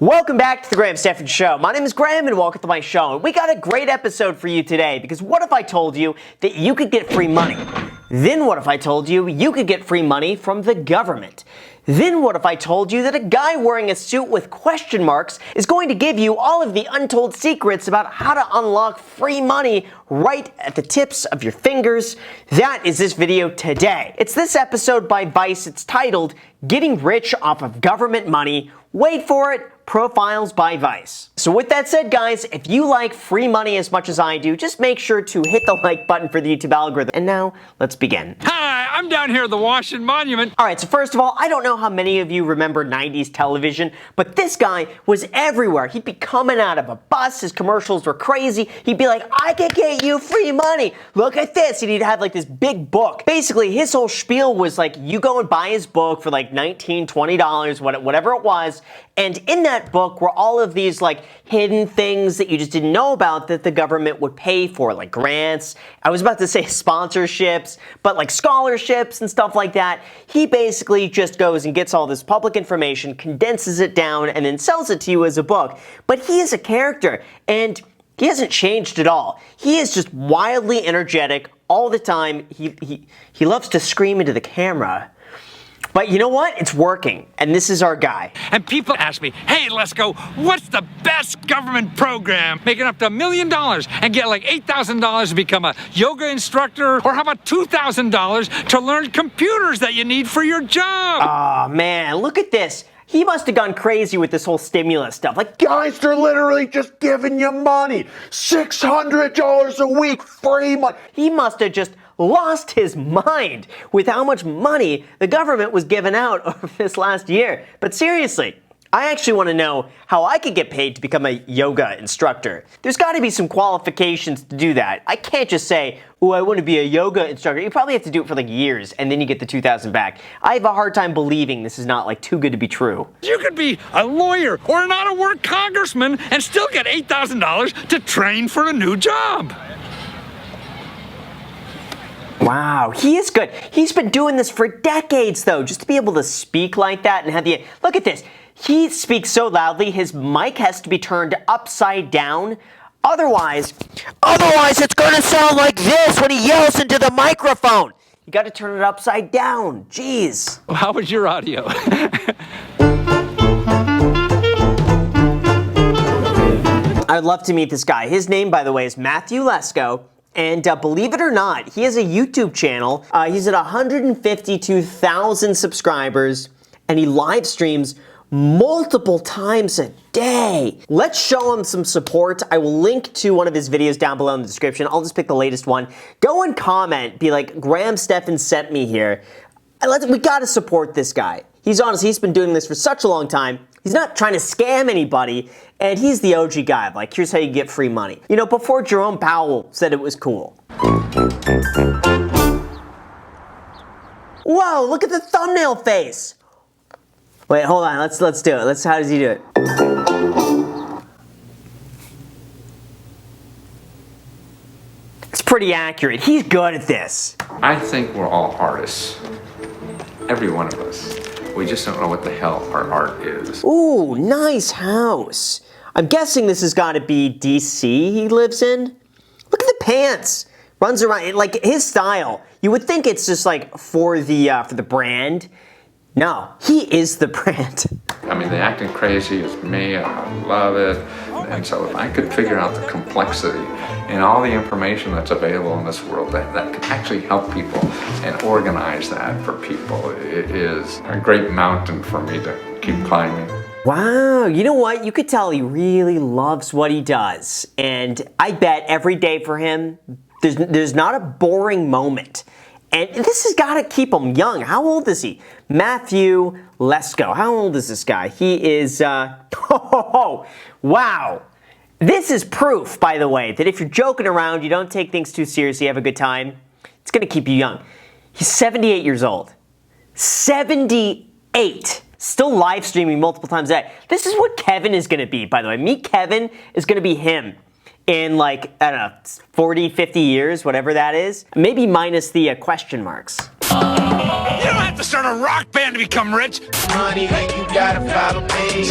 Welcome back to the Graham Stephan Show. My name is Graham and welcome to my show. And we got a great episode for you today because what if I told you that you could get free money? Then what if I told you you could get free money from the government? Then what if I told you that a guy wearing a suit with question marks is going to give you all of the untold secrets about how to unlock free money right at the tips of your fingers? That is this video today. It's this episode by Vice. It's titled, Getting Rich Off of Government Money. Wait for it. Profiles by Vice. So with that said, guys, if you like free money as much as I do, just make sure to hit the like button for the YouTube algorithm. And now, let's begin. Hi, I'm down here at the Washington Monument. Alright, so first of all, I don't know how many of you remember 90s television, but this guy was everywhere. He'd be coming out of a bus, his commercials were crazy. He'd be like, I can get you free money. Look at this. And he'd have like this big book. Basically, his whole spiel was like, you go and buy his book for like $19, $20, whatever it was, and in that book were all of these like hidden things that you just didn't know about that the government would pay for, like grants. I was about to say sponsorships, but like scholarships and stuff like that. He basically just goes and gets all this public information, condenses it down, and then sells it to you as a book. But he is a character, and he hasn't changed at all. He is just wildly energetic all the time. He loves to scream into the camera. But you know what? It's working, and this is our guy. And people ask me, hey, Lesko, what's the best government program? Making up to $1 million and get like $8,000 to become a yoga instructor, or how about $2,000 to learn computers that you need for your job? Oh, man, look at this. He must have gone crazy with this whole stimulus stuff. Like, guys, they're literally just giving you money. $600 a week, free money. He must have just lost his mind with how much money the government was giving out over this last year. But seriously, I actually want to know how I could get paid to become a yoga instructor. There's got to be some qualifications to do that. I can't just say, oh, I want to be a yoga instructor. You probably have to do it for like years, and then you get the $2,000 back. I have a hard time believing this is not like too good to be true. You could be a lawyer or an out-of-work congressman and still get $8,000 to train for a new job. Wow, he is good. He's been doing this for decades, though, just to be able to speak like that and have the... Look at this. He speaks so loudly, his mic has to be turned upside down. Otherwise, it's going to sound like this when he yells into the microphone. You got to turn it upside down. Jeez. Well, how was your audio? I'd love to meet this guy. His name, by the way, is Matthew Lesko. And believe it or not, he has a YouTube channel. He's at 152,000 subscribers, and he live streams multiple times a day. Let's show him some support. I will link to one of his videos down below in the description. I'll just pick the latest one. Go and comment, be like, Graham Stephan sent me here. We gotta support this guy. He's honest, he's been doing this for such a long time. He's not trying to scam anybody, and he's the OG guy. Like, here's how you get free money. You know, before Jerome Powell said it was cool. Whoa, look at the thumbnail face. Wait, hold on, let's do it. How does he do it? It's pretty accurate. He's good at this. I think we're all artists. Every one of us. We just don't know what the hell our art is. Ooh, nice house. I'm guessing this has got to be DC he lives in. Look at the pants. Runs around, like his style. You would think it's just like for the brand. No, he is the brand. I mean, the acting crazy is me, I love it. And so if I could figure out the complexity and all the information that's available in this world that can actually help people and organize that for people, it is a great mountain for me to keep climbing. Wow, you know what? You could tell he really loves what he does. And I bet every day for him, there's not a boring moment. And this has got to keep him young. How old is he? Matthew Lesko. How old is this guy? He is, wow. This is proof, by the way, that if you're joking around, you don't take things too seriously, you have a good time, it's going to keep you young. He's 78 years old. 78. Still live streaming multiple times a day. This is what Kevin is going to be, by the way. Meet Kevin is going to be him in like, I don't know, 40, 50 years, whatever that is. Maybe minus the question marks. You don't have to start a rock band to become rich. Money, you gotta follow me.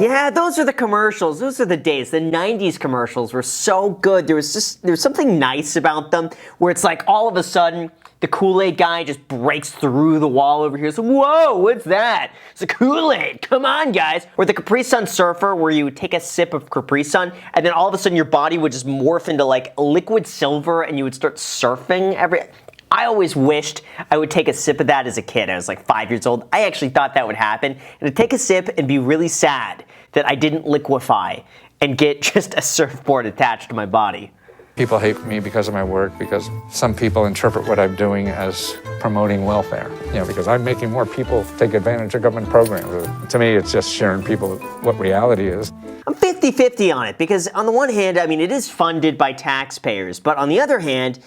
Yeah, those are the commercials. Those are the days. The 90s commercials were so good. There was something nice about them where it's like all of a sudden the KoolAid guy just breaks through the wall over here. So, whoa, what's that? It's a KoolAid. Come on, guys. Or the Capri Sun surfer where you would take a sip of Capri Sun and then all of a sudden your body would just morph into like liquid silver and you would start surfing I always wished I would take a sip of that as a kid. I was like 5 years old. I actually thought that would happen. And I'd take a sip and be really sad that I didn't liquefy and get just a surfboard attached to my body. People hate me because of my work, because some people interpret what I'm doing as promoting welfare. Because I'm making more people take advantage of government programs. To me, it's just sharing people what reality is. I'm 50-50 on it because on the one hand, I mean, it is funded by taxpayers, but on the other hand,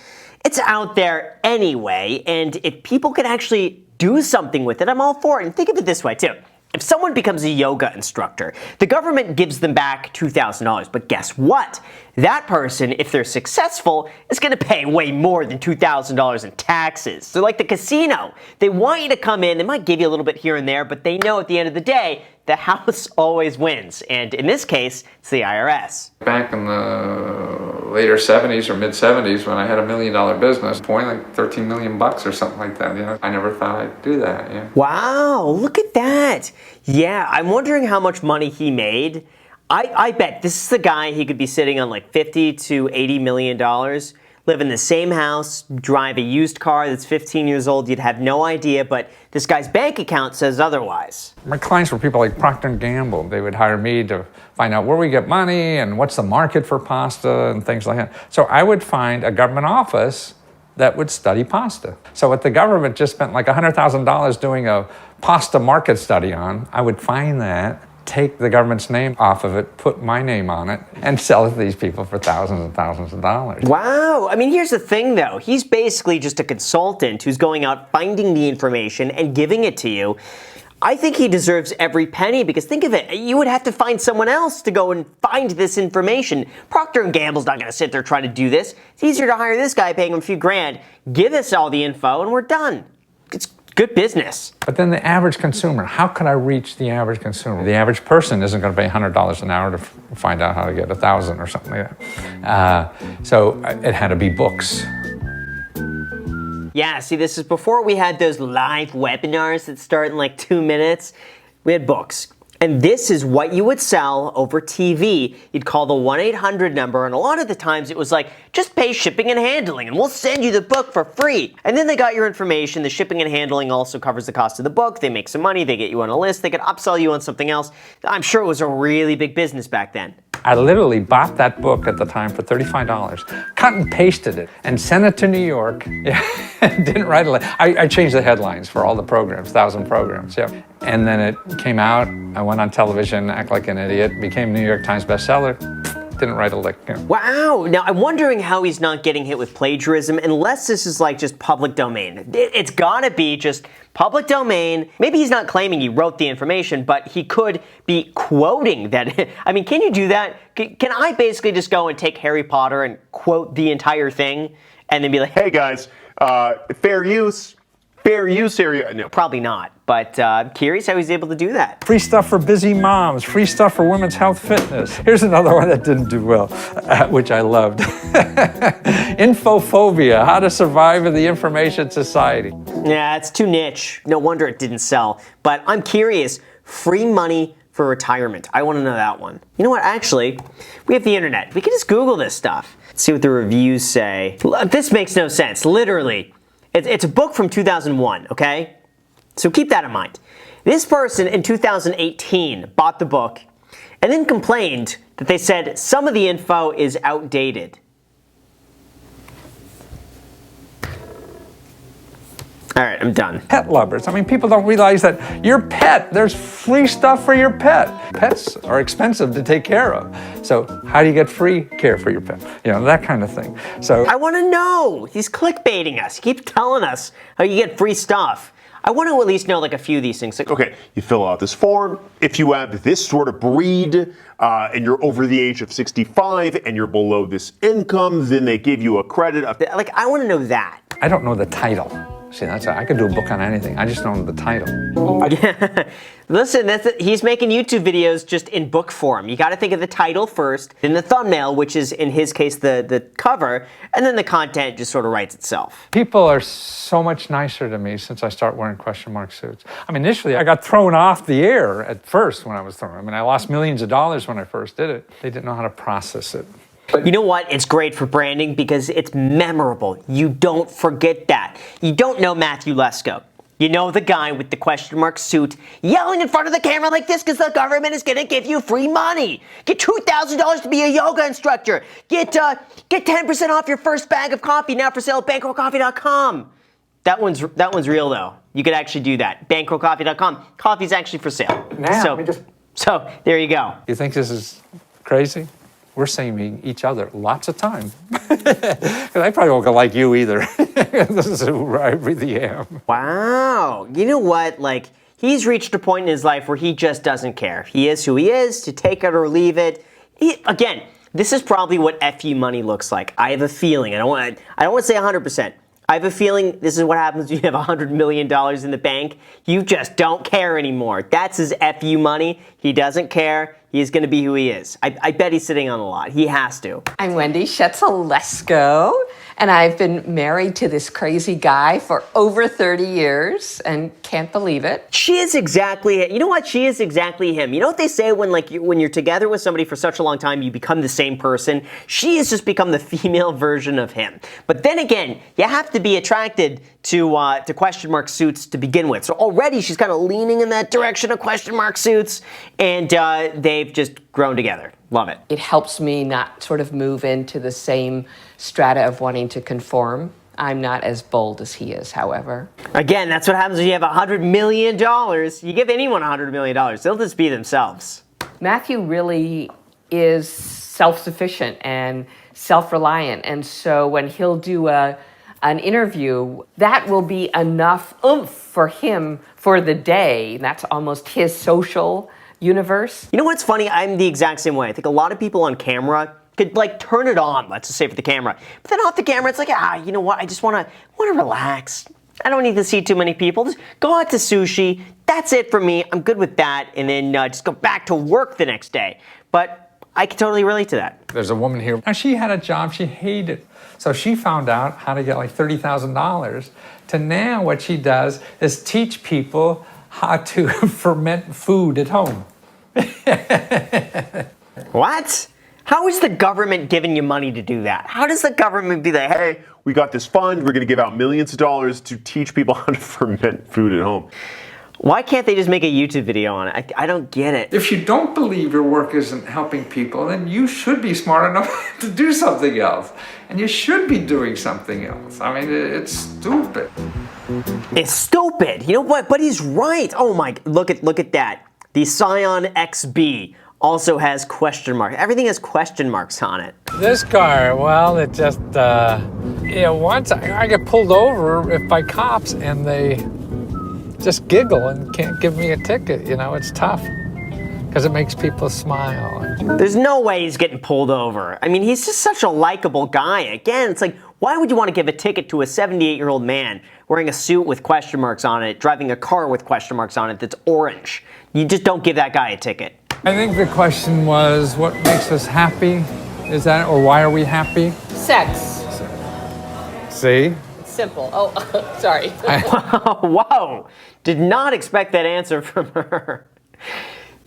it's out there anyway, and if people can actually do something with it, I'm all for it. And think of it this way, too. If someone becomes a yoga instructor, the government gives them back $2,000. But guess what? That person, if they're successful, is going to pay way more than $2,000 in taxes. They're like the casino. They want you to come in. They might give you a little bit here and there, but they know at the end of the day, the house always wins. And in this case, it's the IRS. Back in the later 70s or mid 70s when I had $1 million business, point like 13 million bucks or something like that. I never thought I'd do that. Yeah. Wow, look at that. Yeah, I'm wondering how much money he made. I bet this is the guy, he could be sitting on like $50 to $80 million, live in the same house, drive a used car that's 15 years old. You'd have no idea, but this guy's bank account says otherwise. My clients were people like Procter & Gamble. They would hire me to find out where we get money and what's the market for pasta and things like that. So I would find a government office that would study pasta. So what the government just spent like $100,000 doing a pasta market study on, I would find that, take the government's name off of it, put my name on it, and sell it to these people for thousands and thousands of dollars. Wow. I mean, here's the thing, though. He's basically just a consultant who's going out, finding the information, and giving it to you. I think he deserves every penny because think of it, you would have to find someone else to go and find this information. Procter & Gamble's not going to sit there trying to do this. It's easier to hire this guy, paying him a few grand, give us all the info, and we're done. It's good business. But then the average consumer, how could I reach the average consumer? The average person isn't going to pay $100 an hour to find out how to get 1,000 or something like that. So it had to be books. Yeah, see, this is before we had those live webinars that start in like 2 minutes. We had books. And this is what you would sell over TV. You'd call the 1-800 number, and a lot of the times it was like, just pay shipping and handling, and we'll send you the book for free. And then they got your information. The shipping and handling also covers the cost of the book. They make some money. They get you on a list. They could upsell you on something else. I'm sure it was a really big business back then. I literally bought that book at the time for $35, cut and pasted it, and sent it to New York. Yeah, didn't write it. I changed the headlines for all the programs, 1,000 programs, yeah. And then it came out, I went on television, act like an idiot, became New York Times bestseller, didn't write a lick. You know. Wow, now I'm wondering how he's not getting hit with plagiarism unless this is like just public domain. It's gotta be just public domain. Maybe he's not claiming he wrote the information, but he could be quoting that. I mean, can you do that? Can I basically just go and take Harry Potter and quote the entire thing and then be like, Hey guys, fair use area. No. Probably not, but I'm curious how he's able to do that. Free stuff for busy moms, free stuff for women's health fitness. Here's another one that didn't do well, which I loved. Infophobia, how to survive in the information society. Yeah, it's too niche. No wonder it didn't sell. But I'm curious, free money for retirement. I want to know that one. You know what, actually, we have the internet. We can just Google this stuff. Let's see what the reviews say. This makes no sense, literally. It's a book from 2001, okay? So keep that in mind. This person in 2018 bought the book and then complained that they said some of the info is outdated. All right, I'm done. Pet lovers. I mean, people don't realize that your pet, there's free stuff for your pet. Pets are expensive to take care of. So how do you get free care for your pet? You know, that kind of thing. So I want to know. He's clickbaiting us. He keeps telling us how you get free stuff. I want to at least know like a few of these things. Okay, you fill out this form. If you have this sort of breed and you're over the age of 65 and you're below this income, then they give you a credit. Like, I want to know that. I don't know the title. See, I could do a book on anything. I just don't know the title. Listen, he's making YouTube videos just in book form. You got to think of the title first, then the thumbnail, which is in his case the cover, and then the content just sort of writes itself. People are so much nicer to me since I started wearing question mark suits. I mean, initially I got thrown off the air at first when I was thrown. I mean, I lost millions of dollars when I first did it. They didn't know how to process it. You know what? It's great for branding because it's memorable. You don't forget that. You don't know Matthew Lesko. You know the guy with the question mark suit yelling in front of the camera like this because the government is going to give you free money. Get $2,000 to be a yoga instructor. Get 10% off your first bag of coffee now for sale at bankrollcoffee.com. That one's real though. You could actually do that. Bankrollcoffee.com. Coffee's actually for sale. Now, So there you go. You think this is crazy? We're saving each other lots of time. Because I probably won't go like you either. This is who I really am. Wow. You know what? Like, he's reached a point in his life where he just doesn't care. He is who he is, to take it or leave it. Again, this is probably what FU money looks like. I have a feeling. I don't want to say 100%. I have a feeling this is what happens when you have $100 million in the bank. You just don't care anymore. That's his FU money. He doesn't care. He's going to be who he is. I bet he's sitting on a lot. He has to. I'm Wendy Lesko, and I've been married to this crazy guy for over 30 years and can't believe it. She is exactly, you know what? She is exactly him. You know what they say when you're together with somebody for such a long time, you become the same person? She has just become the female version of him. But then again, you have to be attracted to question mark suits to begin with. So already she's kind of leaning in that direction of question mark suits, and they've just grown together. Love it. It helps me not sort of move into the same strata of wanting to conform. I'm not as bold as he is, however. Again, that's what happens when you have $100 million. You give anyone $100 million, they'll just be themselves. Matthew really is self-sufficient and self-reliant, and so when he'll do an interview, that will be enough oomph for him for the day. That's almost his social universe. You know what's funny? I'm the exact same way. I think a lot of people on camera could like turn it on, let's just say for the camera. But then off the camera, it's like, you know what? I just want to relax. I don't need to see too many people. Just go out to sushi. That's it for me. I'm good with that. And then just go back to work the next day. But I can totally relate to that. There's a woman here. Now, she had a job she hated. So she found out how to get like $30,000 to now what she does is teach people how to ferment food at home. What? How is the government giving you money to do that? How does the government be like, hey, We got this fund. We're going to give out millions of dollars to teach people how to ferment food at home. why can't they just make a YouTube video on it? I don't get it. If you don't believe your work isn't helping people, then you should be smart enough to do something else. And you should be doing something else. I mean, it's stupid. It's stupid. You know what? But he's right. Oh my, look at that. The Scion XB also has question marks. Everything has question marks on it. This car, well, it just, once I get pulled over by cops and they just giggle and can't give me a ticket, it's tough because it makes people smile. There's no way he's getting pulled over. I mean, he's just such a likable guy. Again, it's like, why would you want to give a ticket to a 78-year-old man wearing a suit with question marks on it, driving a car with question marks on it that's orange? You just don't give that guy a ticket. I think the question was, what makes us happy? Is that, or why are we happy? Sex. See? Simple. Oh, sorry. Whoa, did not expect that answer from her.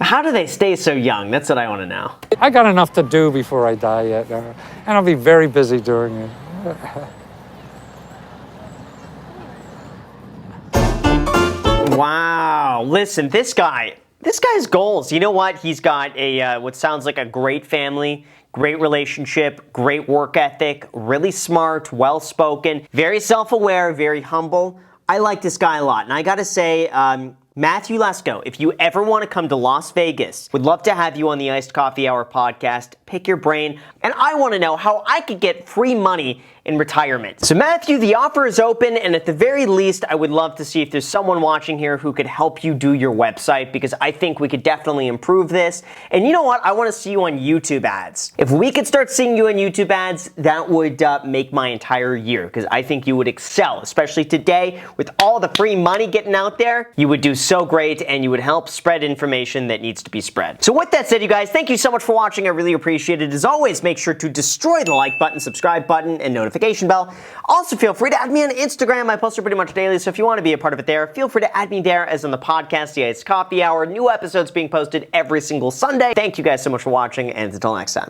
How do they stay so young? That's what I want to know. I got enough to do before I die yet, and I'll be very busy doing it. Wow, listen, this guy's goals. You know what? He's got a what sounds like a great family, great relationship, great work ethic, really smart, well-spoken, very self-aware, very humble. I like this guy a lot. And I gotta say, Matthew Lesko, if you ever want to come to Las Vegas, would love to have you on the Iced Coffee Hour podcast, pick your brain, and I want to know how I could get free money in retirement. So Matthew, the offer is open, and at the very least, I would love to see if there's someone watching here who could help you do your website, because I think we could definitely improve this. And you know what? I want to see you on YouTube ads. If we could start seeing you on YouTube ads, that would make my entire year, because I think you would excel, especially today with all the free money getting out there. You would do so great, and you would help spread information that needs to be spread. So with that said, you guys, thank you so much for watching. I really appreciate it. As always, make sure to destroy the like button, subscribe button, and notification bell. Also, feel free to add me on Instagram. I post it pretty much daily, so if you want to be a part of it there, feel free to add me there. As on the podcast, yeah, it's Coffee Hour. New episodes being posted every single Sunday. Thank you guys so much for watching, and until next time.